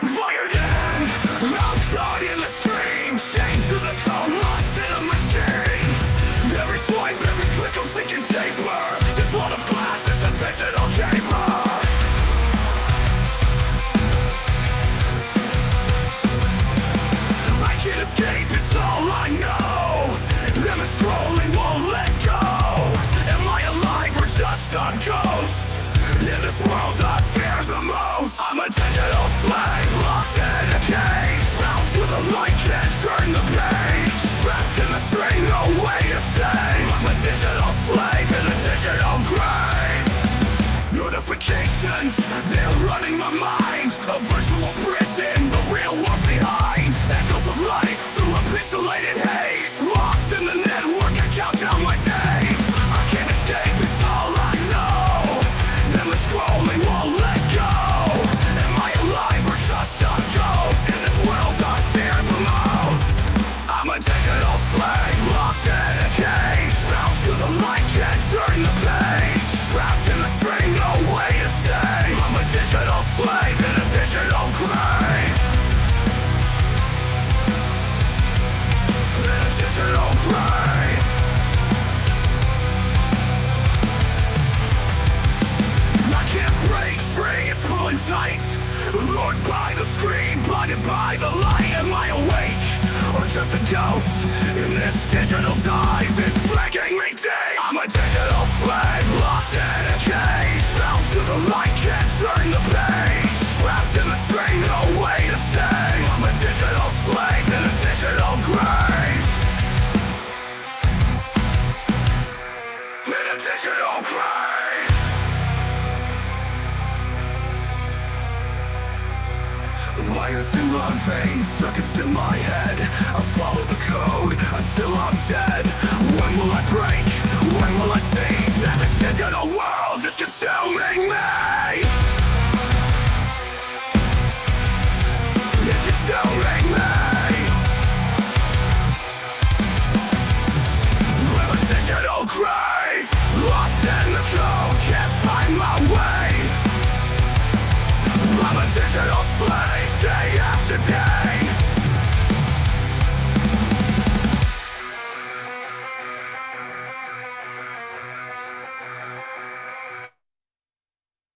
Fired in, I'm caught in the stream, chained to the code, lost in a machine. Every swipe, every click, I'm sinking deeper. This world of glass is a digital chamber. I can't escape, it's all I know. Them is scrolling, won't let go. Am I alive or just a ghost? In this world I fear the most. I'm a digital slave, locked in a cage. Bound to the light, can't turn the page. Trapped in the string, no way to save. I'm a digital slave in a digital grave. Notifications, they're running my mind. A virtual prison, the real world's behind. Echoes of life through a pixelated haze. Lost in the network, I count down my days. I can't escape, it's all I know. Them is scrolling, won't let go. Am I alive or just a ghost? In this world I fear the most. I'm a digital slave, locked in a cage. Bound to the light, can't turn the page. Trapped in the string, no way to save. I'm a digital slave in a digital grave. In a digital grave. I can't break free, it's pulling tight. Lured by the screen, blinded by the light. Am I awake or just a ghost? In this digital dive, it's dragging me deep. I'm a digital slave, locked in a cage. Bound to the light, can't turn the page. Trapped in the string, no way to save. I'm a digital slave in a digital grave. In a digital grave. Wires in my veins, circuits in my head. I follow the code until I'm dead. When will I break? When will I see that this digital world is consuming me?